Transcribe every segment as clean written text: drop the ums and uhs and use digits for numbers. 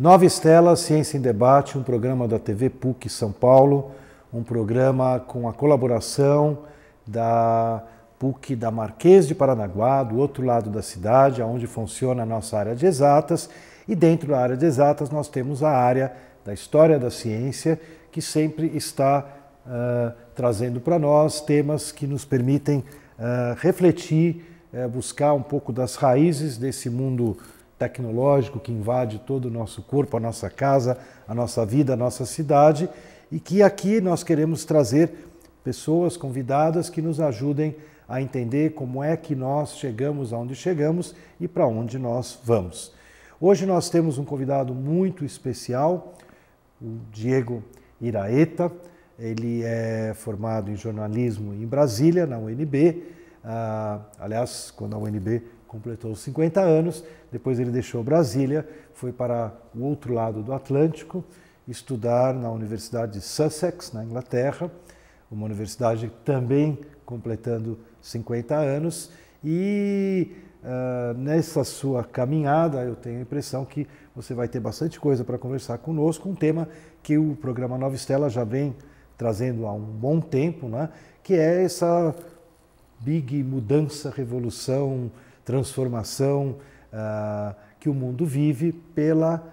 Nova Estela, Ciência em Debate, um programa da TV PUC São Paulo, um programa com a colaboração da PUC da Marquês de Paranaguá, do outro lado da cidade, onde funciona a nossa área de exatas. E dentro da área de exatas nós temos a área da História da Ciência, que sempre está trazendo para nós temas que nos permitem refletir, buscar um pouco das raízes desse mundo tecnológico que invade todo o nosso corpo, a nossa casa, a nossa vida, a nossa cidade, e que aqui nós queremos trazer pessoas convidadas que nos ajudem a entender como é que nós chegamos aonde chegamos e para onde nós vamos. Hoje nós temos um convidado muito especial, o Diego Iraeta. Ele é formado em jornalismo em Brasília, na UNB. Aliás, quando a UNB completou 50 anos, depois ele deixou Brasília, foi para o outro lado do Atlântico, estudar na Universidade de Sussex, na Inglaterra, uma universidade também completando 50 anos. E nessa sua caminhada, eu tenho a impressão que você vai ter bastante coisa para conversar conosco, um tema que o programa Nova Estela já vem trazendo há um bom tempo, né? Que é essa big mudança, revolução, transformação que o mundo vive pela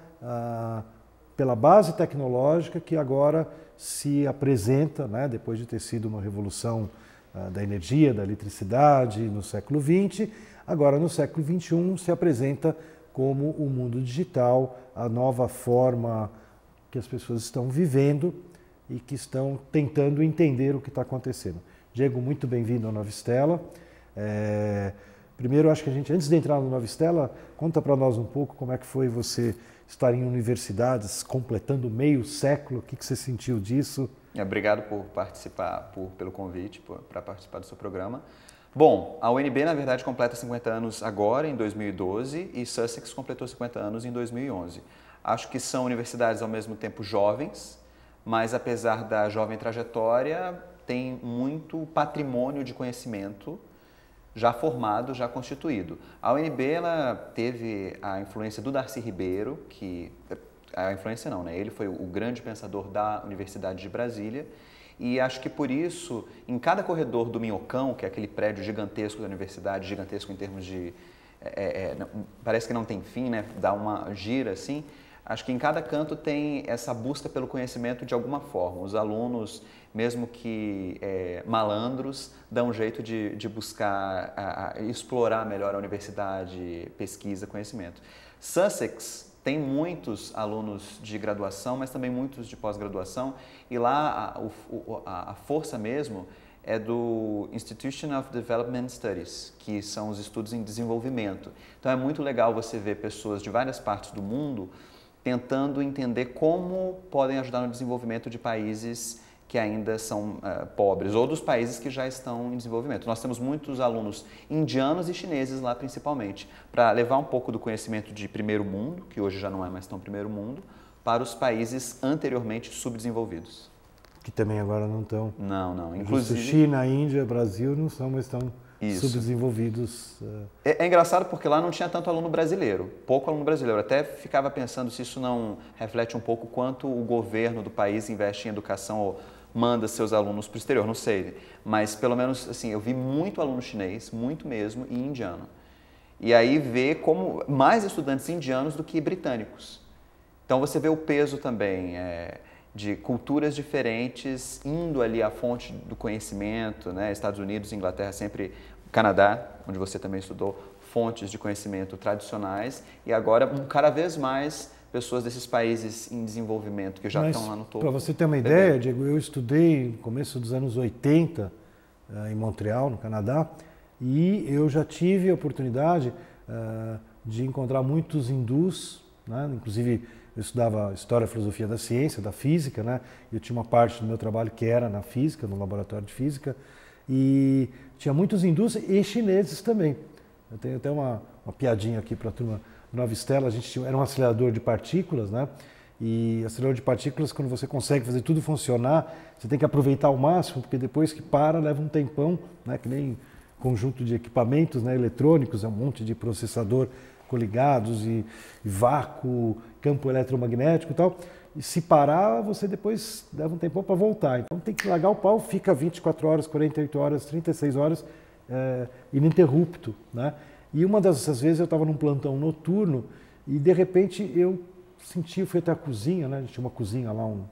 base tecnológica que agora se apresenta, né, depois de ter sido uma revolução da energia, da eletricidade no século XX, agora no século XXI se apresenta como o mundo digital, a nova forma que as pessoas estão vivendo e que estão tentando entender o que está acontecendo. Diego, muito bem-vindo ao Nova Estela. Primeiro, acho que a gente, antes de entrar no Nova Estela, conta para nós um pouco como é que foi você estar em universidades completando meio século, o que você sentiu disso? Obrigado por participar, pelo convite, para participar do seu programa. Bom, a UNB, na verdade, completa 50 anos agora, em 2012, e Sussex completou 50 anos em 2011. Acho que são universidades, ao mesmo tempo, jovens, mas, apesar da jovem trajetória, tem muito patrimônio de conhecimento já formado, já constituído. A UNB ela teve a influência do Darcy Ribeiro, que a influência não, né? Ele foi o grande pensador da Universidade de Brasília, e acho que por isso, em cada corredor do Minhocão, que é aquele prédio gigantesco da universidade, gigantesco em termos de... parece que não tem fim, né? Dá uma gira assim. Acho que em cada canto tem essa busca pelo conhecimento de alguma forma. Os alunos, mesmo que malandros, dão um jeito de buscar explorar melhor a universidade, pesquisa, conhecimento. Sussex tem muitos alunos de graduação, mas também muitos de pós-graduação, e lá a força mesmo é do Institution of Development Studies, que são os estudos em desenvolvimento. Então é muito legal você ver pessoas de várias partes do mundo tentando entender como podem ajudar no desenvolvimento de países que ainda são pobres, ou dos países que já estão em desenvolvimento. Nós temos muitos alunos indianos e chineses lá, principalmente, para levar um pouco do conhecimento de primeiro mundo, que hoje já não é mais tão primeiro mundo, para os países anteriormente subdesenvolvidos. Que também agora não estão... Não. Inclusive, China, Índia, Brasil não são, mas estão... Isso. Subdesenvolvidos. É engraçado porque lá não tinha tanto aluno brasileiro, pouco aluno brasileiro. Eu até ficava pensando se isso não reflete um pouco quanto o governo do país investe em educação ou manda seus alunos para o exterior, não sei. Mas pelo menos assim, eu vi muito aluno chinês, muito mesmo, e indiano. E aí ver como mais estudantes indianos do que britânicos. Então você vê o peso também de culturas diferentes indo ali à fonte do conhecimento, né? Estados Unidos, Inglaterra, sempre Canadá, onde você também estudou, fontes de conhecimento tradicionais, e agora cada vez mais pessoas desses países em desenvolvimento que já estão lá no topo. Para você ter uma ideia, Diego, eu estudei no começo dos anos 80 em Montreal, no Canadá, e eu já tive a oportunidade de encontrar muitos hindus, né? Inclusive eu estudava História e Filosofia da Ciência, da Física, né? Eu tinha uma parte do meu trabalho que era na Física, no laboratório de Física, e tinha muitos hindus e chineses também. Eu tenho até uma piadinha aqui para a turma Nova Estela, a gente era um acelerador de partículas, né? E acelerador de partículas, quando você consegue fazer tudo funcionar, você tem que aproveitar ao máximo, porque depois que para, leva um tempão, né? Que nem conjunto de equipamentos, né? Eletrônicos, é um monte de processador coligados e vácuo campo eletromagnético e tal. E se parar, você depois leva um tempo para voltar. Então tem que largar o pau, fica 24 horas, 48 horas, 36 horas, ininterrupto, né? E uma dessas vezes eu estava num plantão noturno e de repente eu fui até a cozinha, né? A gente tinha uma cozinha lá, um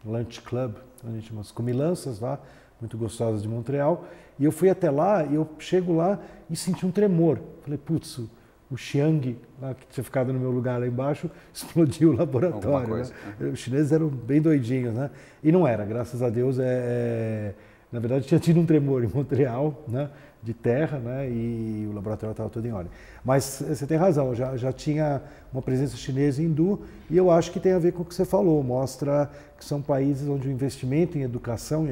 lunch club, a gente tinha umas comilanças lá, muito gostosas de Montreal. E eu fui até lá e eu chego lá e senti um tremor. Falei, putz, o Xiang, lá que tinha ficado no meu lugar lá embaixo, explodiu o laboratório. Né? Os chineses eram bem doidinhos, né? E não era, graças a Deus. Na verdade, tinha tido um tremor em Montreal, né? De terra, né? E o laboratório estava todo em ordem. Mas você tem razão, já tinha uma presença chinesa e hindu, e eu acho que tem a ver com o que você falou. Mostra que são países onde o investimento em educação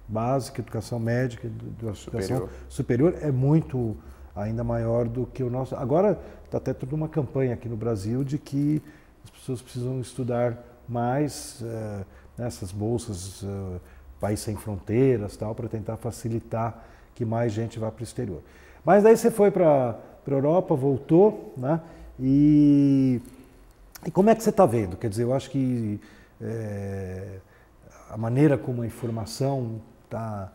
básica, educação médica, educação superior é muito ainda maior do que o nosso. Agora está até toda uma campanha aqui no Brasil de que as pessoas precisam estudar mais nessas bolsas, País Sem Fronteiras, tal, para tentar facilitar que mais gente vá para o exterior. Mas daí você foi para a Europa, voltou, né? E como é que você está vendo? Quer dizer, eu acho que a maneira como a informação está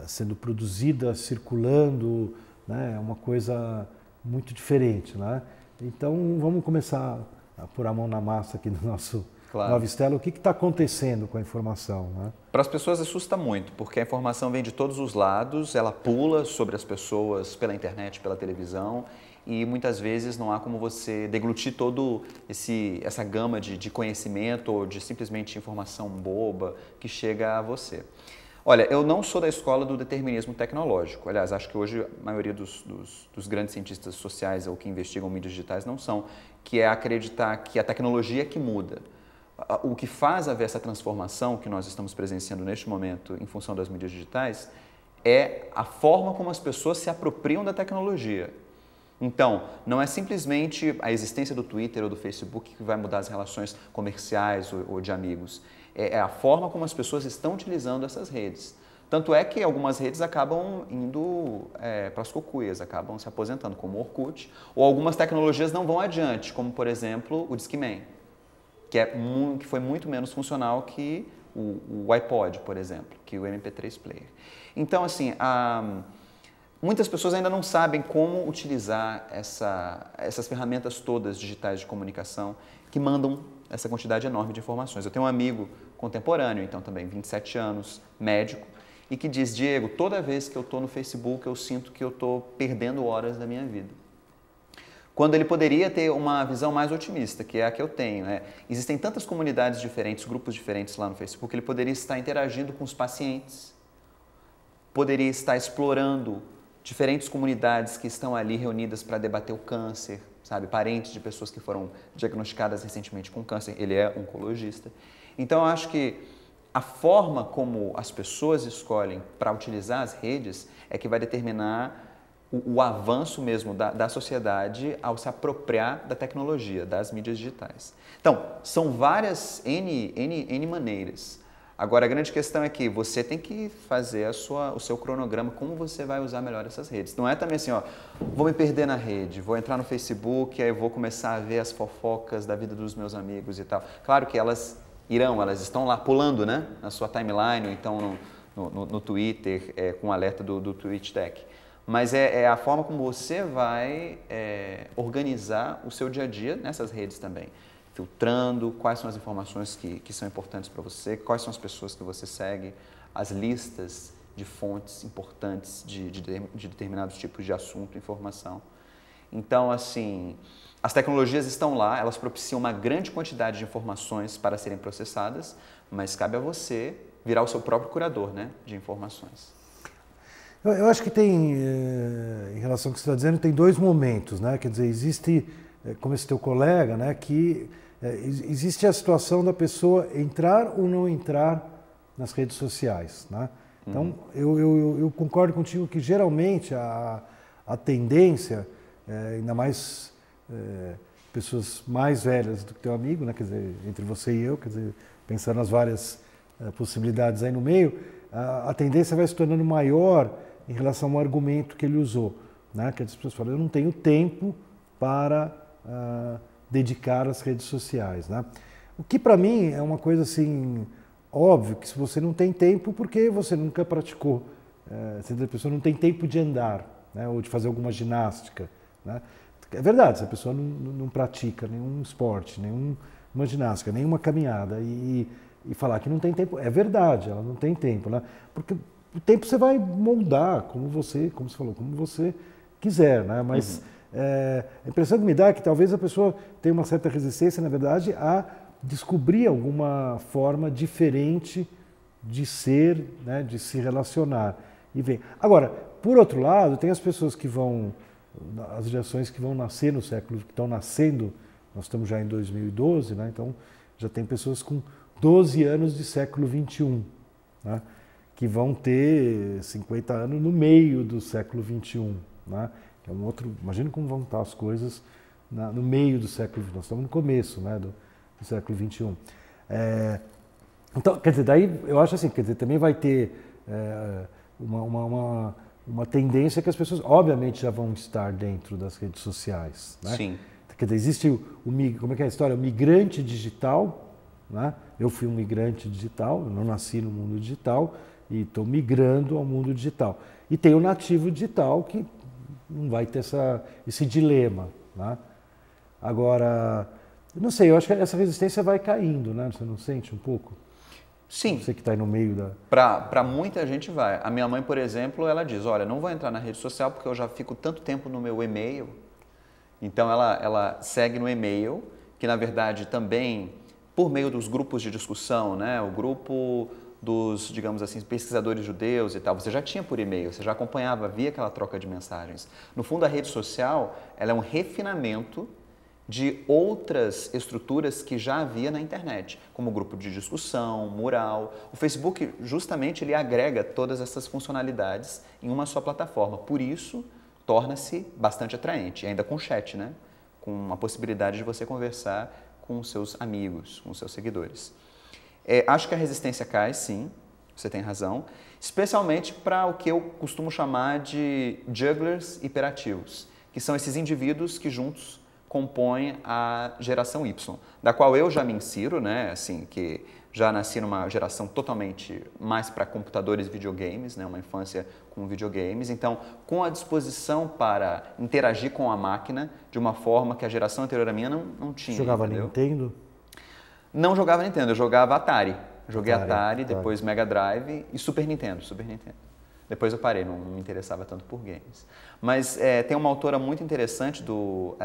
sendo produzida, circulando, né, é uma coisa muito diferente, né? Então vamos começar a pôr a mão na massa aqui do nosso Nova Stella. O que está acontecendo com a informação, né? Para as pessoas assusta muito, porque a informação vem de todos os lados, ela pula sobre as pessoas pela internet, pela televisão, e muitas vezes não há como você deglutir todo essa gama de conhecimento ou de simplesmente informação boba que chega a você. Olha, eu não sou da escola do determinismo tecnológico. Aliás, acho que hoje a maioria dos grandes cientistas sociais ou que investigam mídias digitais não são, que é acreditar que a tecnologia é que muda. O que faz haver essa transformação que nós estamos presenciando neste momento em função das mídias digitais é a forma como as pessoas se apropriam da tecnologia. Então, não é simplesmente a existência do Twitter ou do Facebook que vai mudar as relações comerciais ou de amigos. É a forma como as pessoas estão utilizando essas redes. Tanto é que algumas redes acabam indo para as cucuias, acabam se aposentando, como o Orkut, ou algumas tecnologias não vão adiante, como, por exemplo, o Discman, que foi muito menos funcional que o iPod, por exemplo, que o MP3 Player. Então, assim, muitas pessoas ainda não sabem como utilizar essas ferramentas todas digitais de comunicação que mandam essa quantidade enorme de informações. Eu tenho um amigo contemporâneo, então também 27 anos, médico, e que diz, Diego, toda vez que eu estou no Facebook eu sinto que eu estou perdendo horas da minha vida. Quando ele poderia ter uma visão mais otimista, que é a que eu tenho. Existem tantas comunidades diferentes, grupos diferentes lá no Facebook, ele poderia estar interagindo com os pacientes, poderia estar explorando diferentes comunidades que estão ali reunidas para debater o câncer, sabe? Parentes de pessoas que foram diagnosticadas recentemente com câncer, ele é oncologista. Então, eu acho que a forma como as pessoas escolhem para utilizar as redes é que vai determinar o avanço mesmo da sociedade ao se apropriar da tecnologia, das mídias digitais. Então, são várias N maneiras. Agora, a grande questão é que você tem que fazer o seu cronograma, como você vai usar melhor essas redes. Não é também assim, vou me perder na rede, vou entrar no Facebook, aí vou começar a ver as fofocas da vida dos meus amigos e tal. Claro que elas estão lá pulando, né, na sua timeline, ou então no Twitter, com o alerta do TweetDeck. Mas é a forma como você vai organizar o seu dia a dia nessas redes também. Filtrando quais são as informações que são importantes para você, quais são as pessoas que você segue, as listas de fontes importantes de determinados tipos de assunto, informação. Então, assim, as tecnologias estão lá, elas propiciam uma grande quantidade de informações para serem processadas, mas cabe a você virar o seu próprio curador, né, de informações. Eu acho que tem, em relação ao que você está dizendo, tem dois momentos, né? Quer dizer, existe, como esse teu colega, né, que existe a situação da pessoa entrar ou não entrar nas redes sociais, né? Então, eu concordo contigo que geralmente a tendência, ainda mais pessoas mais velhas do que teu amigo, né? Quer dizer, entre você e eu, quer dizer, pensando nas várias possibilidades aí no meio, a tendência vai se tornando maior em relação ao argumento que ele usou, né? Que as pessoas falam, eu não tenho tempo para dedicar às redes sociais, né? O que para mim é uma coisa assim, óbvio, que se você não tem tempo, porque você nunca praticou, se a pessoa não tem tempo de andar, né, ou de fazer alguma ginástica, né? É verdade, se a pessoa não pratica nenhum esporte, nenhuma ginástica, nenhuma caminhada e falar que não tem tempo, é verdade, ela não tem tempo, né? Porque o tempo você vai moldar como você falou, como você quiser, né? Mas a impressão que me dá é que talvez a pessoa tenha uma certa resistência, na verdade, a descobrir alguma forma diferente de ser, né, de se relacionar. E vem. Agora, por outro lado, tem as pessoas que vão, as gerações que vão nascer no século, que estão nascendo, nós estamos já em 2012, né, então já tem pessoas com 12 anos de século XXI, né, que vão ter 50 anos no meio do século XXI, né, que é um outro, imagina como vão estar as coisas no meio do século XXI, nós estamos no começo, né, do século XXI. Então, quer dizer, daí eu acho assim, quer dizer, também vai ter uma tendência que as pessoas, obviamente, já vão estar dentro das redes sociais, né? Sim. Quer dizer, existe como é que é a história? O migrante digital, né? Eu fui um migrante digital, eu não nasci no mundo digital e estou migrando ao mundo digital. E tem o nativo digital que não vai ter esse dilema, né? Agora, não sei, eu acho que essa resistência vai caindo, né? Você não sente um pouco? Sim. Você que está aí no meio da... Para muita gente vai. A minha mãe, por exemplo, ela diz, olha, não vou entrar na rede social porque eu já fico tanto tempo no meu e-mail. Então ela segue no e-mail, que na verdade também, por meio dos grupos de discussão, né? O grupo dos, digamos assim, pesquisadores judeus e tal, você já tinha por e-mail, você já acompanhava, via aquela troca de mensagens. No fundo, a rede social, ela é um refinamento de outras estruturas que já havia na internet, como grupo de discussão, mural. O Facebook, justamente, ele agrega todas essas funcionalidades em uma só plataforma. Por isso, torna-se bastante atraente, ainda com chat, né? Com a possibilidade de você conversar com os seus amigos, com os seus seguidores. Acho que a resistência cai, sim, você tem razão, especialmente para o que eu costumo chamar de jugglers hiperativos, que são esses indivíduos que juntos compõem a geração Y, da qual eu já me insiro, né, assim, que já nasci numa geração totalmente mais para computadores e videogames, né, uma infância com videogames, então com a disposição para interagir com a máquina de uma forma que a geração anterior à minha não tinha. Jogava entendeu? Nintendo? Não jogava Nintendo, eu jogava Atari. Joguei Atari, depois Mega Drive e Super Nintendo. Depois eu parei, não me interessava tanto por games. Mas tem uma autora muito interessante do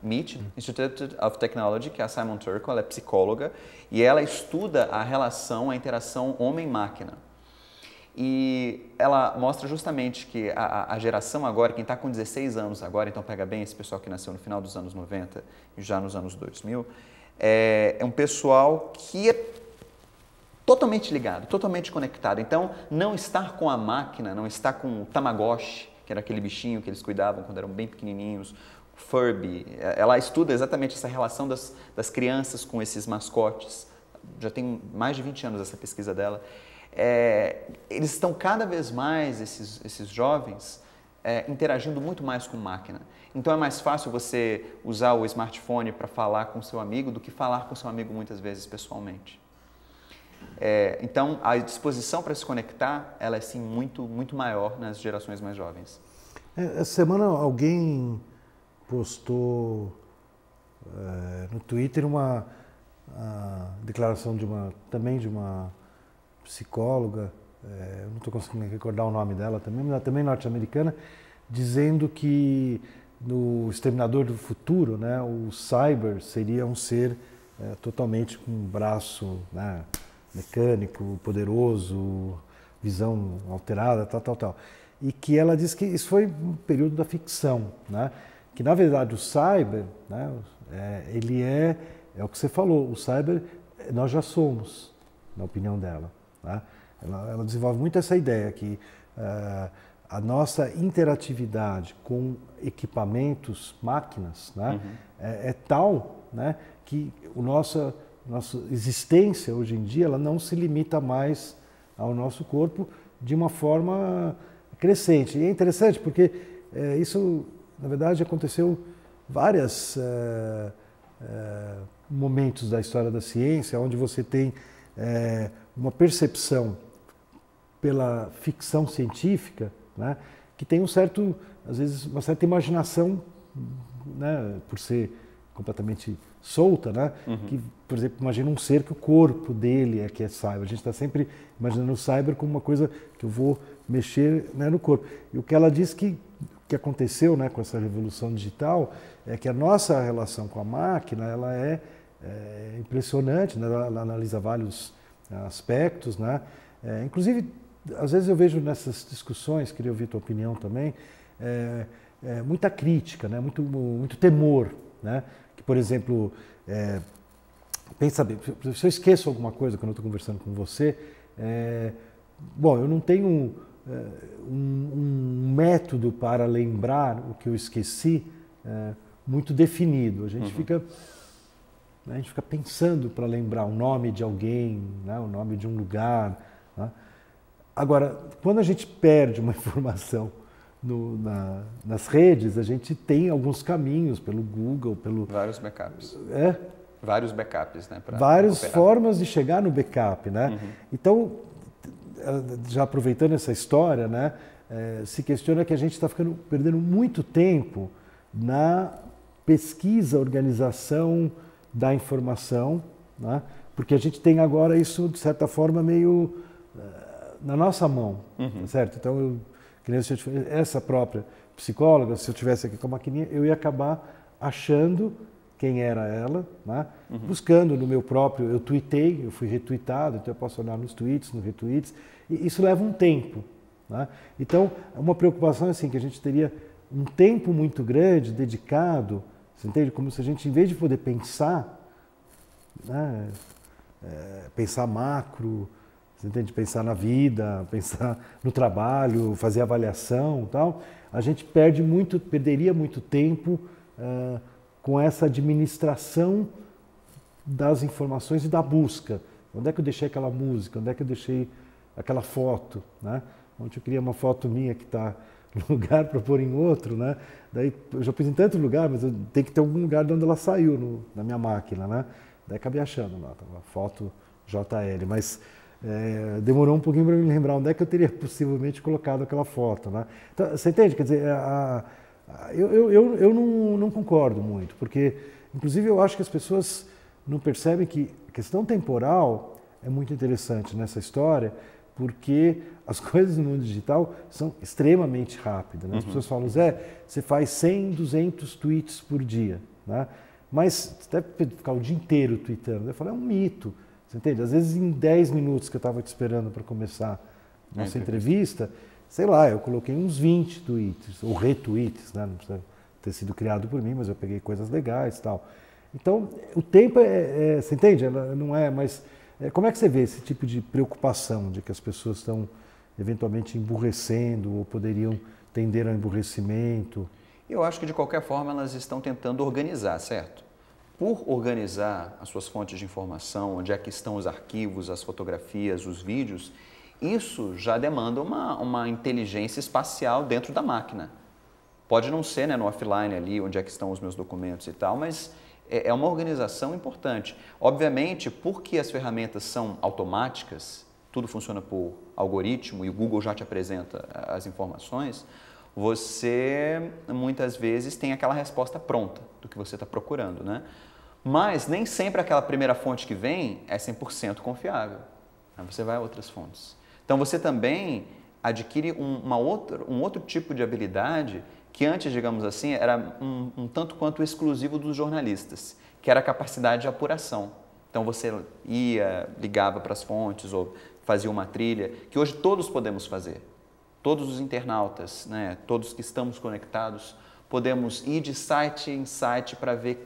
MIT, Institute of Technology, que é a Simon Turkle, ela é psicóloga, e ela estuda a relação, a interação homem-máquina. E ela mostra justamente que a geração agora, quem está com 16 anos agora, então pega bem esse pessoal que nasceu no final dos anos 90 e já nos anos 2000, é um pessoal que é totalmente ligado, totalmente conectado. Então, não estar com a máquina, não estar com o Tamagotchi, que era aquele bichinho que eles cuidavam quando eram bem pequenininhos, Furby, ela estuda exatamente essa relação das crianças com esses mascotes. Já tem mais de 20 anos essa pesquisa dela. Eles estão cada vez mais, esses jovens, interagindo muito mais com máquina. Então é mais fácil você usar o smartphone para falar com seu amigo do que falar com seu amigo muitas vezes pessoalmente. Então a disposição para se conectar, ela é sim muito, muito maior nas gerações mais jovens. Essa semana alguém postou no Twitter uma declaração também de uma psicóloga, eu não estou conseguindo recordar o nome dela também norte-americana, dizendo que no Exterminador do Futuro, né, o cyber seria um ser totalmente com um braço, né, mecânico, poderoso, visão alterada, tal. E que ela diz que isso foi um período da ficção, né, que na verdade o cyber, né, ele é o que você falou, o cyber nós já somos, na opinião dela, né? Ela desenvolve muito essa ideia que a nossa interatividade com equipamentos, máquinas, né, é tal, né, que nossa existência hoje em dia ela não se limita mais ao nosso corpo de uma forma crescente. E é interessante porque isso, na verdade, aconteceu várias momentos da história da ciência onde você tem uma percepção pela ficção científica, né, que tem às vezes, uma certa imaginação, né, por ser completamente solta, né? Que, por exemplo, imagina um ser que o corpo dele é que é cyber. A gente está sempre imaginando o cyber como uma coisa que eu vou mexer, né, no corpo. E o que ela diz que aconteceu, né, com essa revolução digital é que a nossa relação com a máquina ela é impressionante, né? Ela analisa vários aspectos, né? Inclusive, às vezes eu vejo nessas discussões, queria ouvir tua opinião também, muita crítica, né? Muito temor, né? Que, por exemplo, pensa bem, se eu esqueço alguma coisa quando eu estou conversando com você, bom, eu não tenho um método para lembrar o que eu esqueci muito definido. A gente fica pensando para lembrar o nome de alguém, né? O nome de um lugar, né? Agora, quando a gente perde uma informação nas redes, a gente tem alguns caminhos pelo Google, pelo... Vários backups. Vários backups, né? Várias formas de chegar no backup, né? Então, já aproveitando essa história, né? Se questiona que a gente está perdendo muito tempo na pesquisa, organização da informação, né? Porque a gente tem agora isso, de certa forma, meio na nossa mão, tá certo? Então, essa própria psicóloga, se eu tivesse aqui com a maquininha, eu ia acabar achando quem era ela, né? Buscando no meu próprio, eu tuitei, eu fui retweetado, então eu posso olhar nos tweets, nos retweets, e isso leva um tempo, né? Então, uma preocupação é assim, que a gente teria um tempo muito grande dedicado, você entende? Como se a gente, em vez de poder pensar, né? Pensar macro, você entende? Pensar na vida, pensar no trabalho, fazer avaliação e tal, a gente perderia muito tempo com essa administração das informações e da busca. Onde é que eu deixei aquela música? Onde é que eu deixei aquela foto? Né? Onde eu queria uma foto minha que está no lugar para pôr em outro, né? Daí eu já pus em tanto lugar, mas tem que ter algum lugar de onde ela saiu na minha máquina, né? Daí acabei achando lá, uma foto JL, mas demorou um pouquinho para me lembrar onde é que eu teria possivelmente colocado aquela foto, né? Então, você entende? Quer dizer, eu não concordo muito, porque, inclusive, eu acho que as pessoas não percebem que a questão temporal é muito interessante nessa história, porque as coisas no mundo digital são extremamente rápidas, né? As pessoas falam, Zé, você faz 100, 200 tweets por dia, né? Mas você deve ficar o dia inteiro tweetando. Eu falo, é um mito. Você entende? Às vezes, em 10 minutos que eu estava te esperando para começar nossa entrevista, sei lá, eu coloquei uns 20 tweets, ou retweets, né? Não precisa ter sido criado por mim, mas eu peguei coisas legais e tal. Então, o tempo você entende? Ela não é, mas como é que você vê esse tipo de preocupação de que as pessoas estão eventualmente emburrecendo ou poderiam tender ao emburrecimento? Eu acho que, de qualquer forma, elas estão tentando organizar, certo? Por organizar as suas fontes de informação, onde é que estão os arquivos, as fotografias, os vídeos, isso já demanda uma inteligência espacial dentro da máquina. Pode não ser, né, no offline ali, onde é que estão os meus documentos e tal, mas é uma organização importante. Obviamente, porque as ferramentas são automáticas, tudo funciona por algoritmo e o Google já te apresenta as informações, você muitas vezes tem aquela resposta pronta do que você está procurando, né? Mas nem sempre aquela primeira fonte que vem é 100% confiável. Aí você vai a outras fontes. Então você também adquire um outro tipo de habilidade que antes, digamos assim, era um tanto quanto exclusivo dos jornalistas, que era a capacidade de apuração. Então você ligava para as fontes ou fazia uma trilha, que hoje todos podemos fazer. Todos os internautas, né, todos que estamos conectados, podemos ir de site em site para ver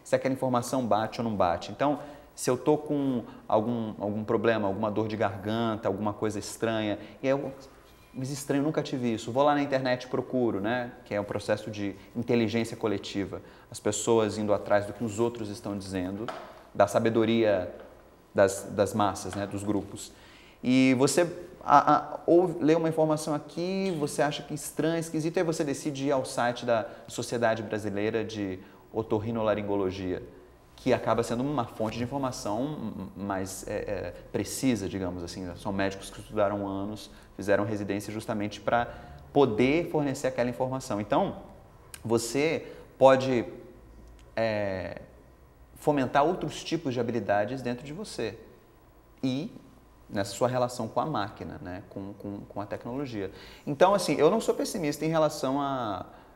se aquela informação bate ou não bate. Então, se eu estou com algum problema, alguma dor de garganta, alguma coisa estranha, mas estranho, nunca tive isso, vou lá na internet e procuro, né, que é um processo de inteligência coletiva, as pessoas indo atrás do que os outros estão dizendo, da sabedoria das massas, né, dos grupos. E você ou lê uma informação aqui, você acha que estranho, esquisito, aí você decide ir ao site da Sociedade Brasileira de Otorrinolaringologia. que acaba sendo uma fonte de informação mais precisa, digamos assim. São médicos que estudaram anos, fizeram residência justamente para poder fornecer aquela informação. Então, você pode fomentar outros tipos de habilidades dentro de você e nessa sua relação com a máquina, né? com a tecnologia. Então, assim, eu não sou pessimista em relação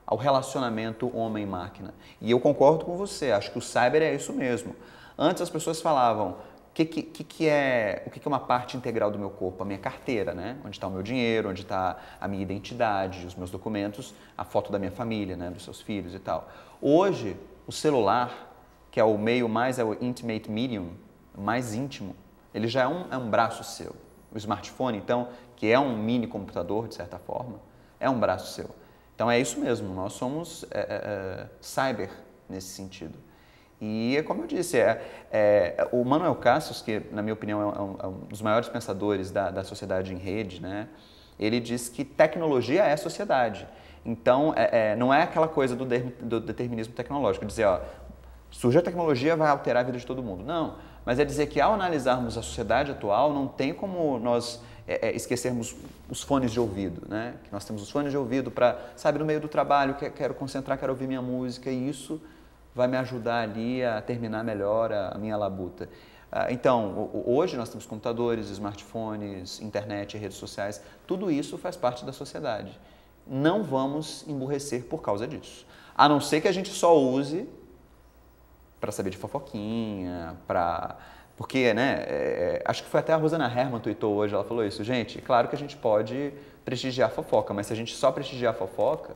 ao relacionamento homem-máquina. E eu concordo com você, acho que o cyber é isso mesmo. Antes as pessoas falavam, o que é uma parte integral do meu corpo? A minha carteira, né? Onde está o meu dinheiro, onde está a minha identidade, os meus documentos, a foto da minha família, né? Dos seus filhos e tal. Hoje, o celular, que é o meio mais, é o intimate medium, mais íntimo, ele já é um braço seu. O smartphone, então, que é um mini computador, de certa forma, é um braço seu. Então é isso mesmo, nós somos cyber nesse sentido. E como eu disse, o Manuel Cassius, que na minha opinião é um dos maiores pensadores da sociedade em rede, né? Ele diz que tecnologia é sociedade. Então não é aquela coisa do determinismo tecnológico, dizer, ó, surge a tecnologia, vai alterar a vida de todo mundo. Não, mas é dizer que ao analisarmos a sociedade atual, não tem como nós esquecermos os fones de ouvido, né? Que nós temos os fones de ouvido para, sabe, no meio do trabalho, quero concentrar, quero ouvir minha música e isso vai me ajudar ali a terminar melhor a minha labuta. Então, hoje nós temos computadores, smartphones, internet, redes sociais, tudo isso faz parte da sociedade. Não vamos emburrecer por causa disso. A não ser que a gente só use para saber de fofoquinha, porque, né, acho que foi até a Rosana Herrmann tweetou hoje, ela falou isso, gente, claro que a gente pode prestigiar a fofoca, mas se a gente só prestigiar a fofoca,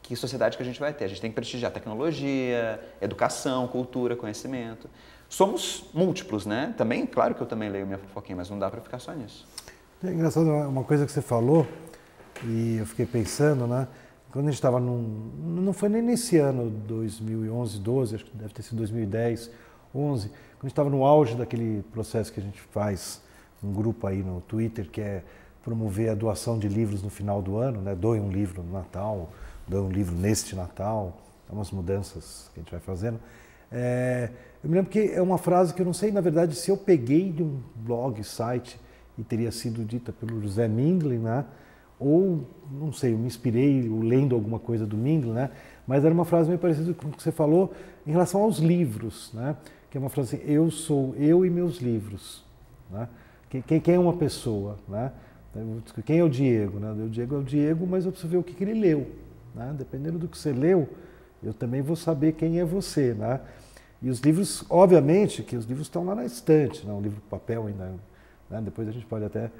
que sociedade que a gente vai ter? A gente tem que prestigiar tecnologia, educação, cultura, conhecimento. Somos múltiplos, né? Também, claro que eu também leio minha fofoquinha, mas não dá para ficar só nisso. É engraçado, uma coisa que você falou, e eu fiquei pensando, né? Quando a gente estava não foi nem nesse ano, 2011, 12, acho que deve ter sido 2010, 11, quando a gente estava no auge daquele processo que a gente faz, um grupo aí no Twitter, que é promover a doação de livros no final do ano, né? Doe um livro no Natal, doe um livro neste Natal, umas mudanças que a gente vai fazendo. Eu me lembro que é uma frase que eu não sei, na verdade, se eu peguei de um blog, site, e teria sido dita pelo José Mindlin, né? Ou, não sei, eu me inspirei lendo alguma coisa do Mindlin, né? Mas era uma frase meio parecida com o que você falou em relação aos livros, né? Que é uma frase assim, eu sou eu e meus livros, né? Quem é uma pessoa, né? Quem é o Diego, né? O Diego é o Diego, mas eu preciso ver o que ele leu, né? Dependendo do que você leu, eu também vou saber quem é você, né? E os livros, obviamente, que os livros estão lá na estante, né? O livro papel ainda, né? Depois a gente pode até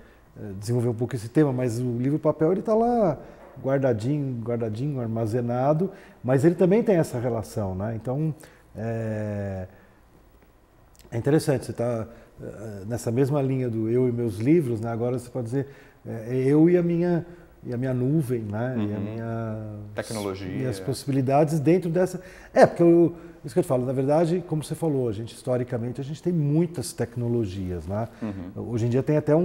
desenvolver um pouco esse tema, mas o livro papel ele está lá guardadinho, armazenado, mas ele também tem essa relação, né? Então é interessante, você está nessa mesma linha do eu e meus livros, né? Agora você pode dizer eu e a minha nuvem, né? Uhum. E a minha tecnologia e as possibilidades dentro dessa. Porque isso que eu te falo, na verdade, como você falou, a gente historicamente a gente tem muitas tecnologias, né? Uhum. Hoje em dia tem até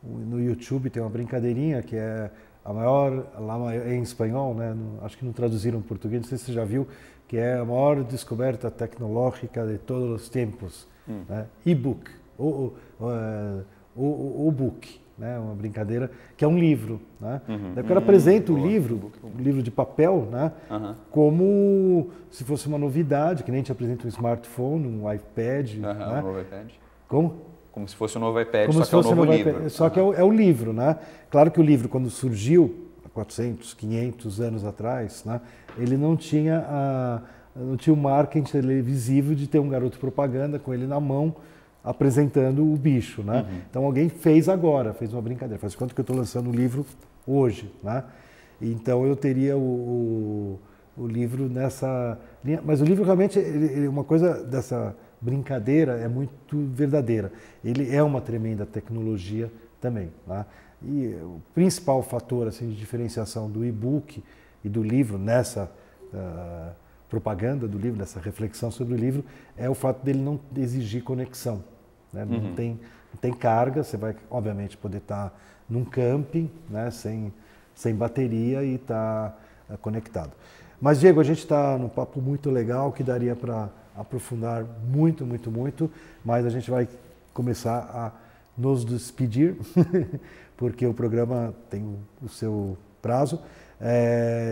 no YouTube tem uma brincadeirinha que é a maior, lá em espanhol, né? Acho que não traduziram em português, não sei se você já viu, que é a maior descoberta tecnológica de todos os tempos, né? E-book, o book, né? Uma brincadeira que é um livro, né? Daí o cara apresenta o livro de papel, né? Como se fosse uma novidade, que nem te apresenta um smartphone, um iPad, né? Um novo iPad. Como se fosse um novo iPad, como só que é um novo livro. Só que é o livro, né? Claro que o livro, quando surgiu, há 400, 500 anos atrás, né? Ele não tinha o marketing televisivo de ter um garoto propaganda com ele na mão, apresentando o bicho, né? Então alguém fez uma brincadeira. Faz quanto que eu estou lançando o livro hoje, né? Então eu teria o livro nessa linha. Mas o livro realmente, uma coisa dessa brincadeira é muito verdadeira. Ele é uma tremenda tecnologia também, né? E o principal fator assim, de diferenciação do e-book e do livro nessa propaganda do livro, nessa reflexão sobre o livro, é o fato dele não exigir conexão, né? Não tem carga, você vai obviamente poder estar num camping, né? sem bateria e estar conectado. Mas Diego, a gente está num papo muito legal que daria para aprofundar muito, muito, muito, mas a gente vai começar a nos despedir, porque o programa tem o seu prazo.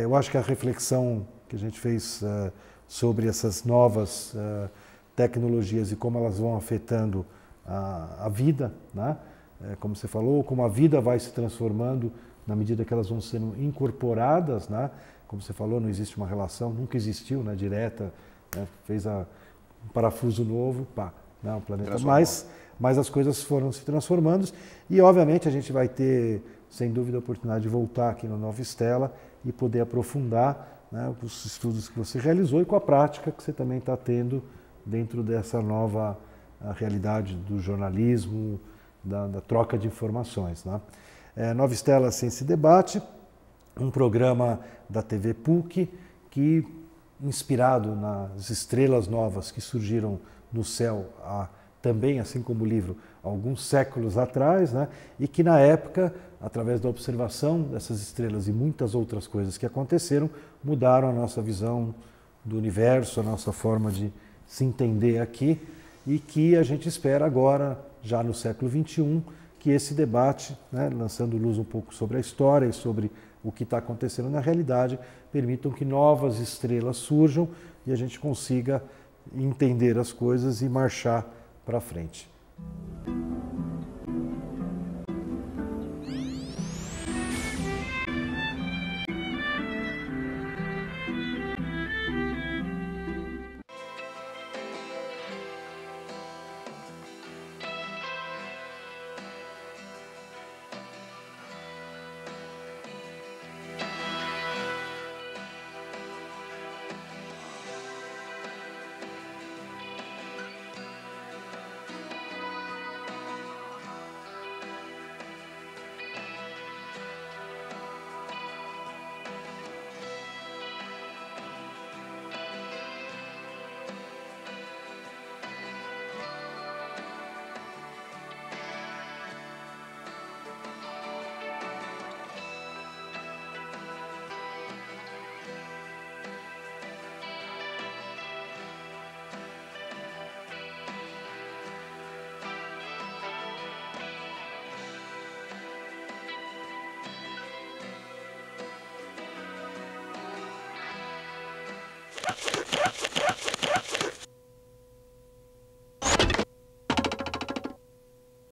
Eu acho que a reflexão que a gente fez sobre essas novas tecnologias e como elas vão afetando a vida, né? Como você falou, como a vida vai se transformando na medida que elas vão sendo incorporadas, né? Como você falou, não existe uma relação, nunca existiu, né, direta, né? Fez um parafuso novo, pá, né, o planeta. Mas as coisas foram se transformando e, obviamente, a gente vai ter, sem dúvida, a oportunidade de voltar aqui no Nova Stella e poder aprofundar, né, os estudos que você realizou e com a prática que você também está tendo dentro dessa nova realidade do jornalismo, da troca de informações, né? Nova Stella Ciência e Debate, um programa da TV PUC que, inspirado nas estrelas novas que surgiram no céu também, assim como o livro, alguns séculos atrás, né? E que na época, através da observação dessas estrelas e muitas outras coisas que aconteceram, mudaram a nossa visão do universo, a nossa forma de se entender aqui, e que a gente espera agora, já no século XXI, que esse debate, né, lançando luz um pouco sobre a história e sobre o que está acontecendo na realidade, permitam que novas estrelas surjam e a gente consiga entender as coisas e marchar para frente.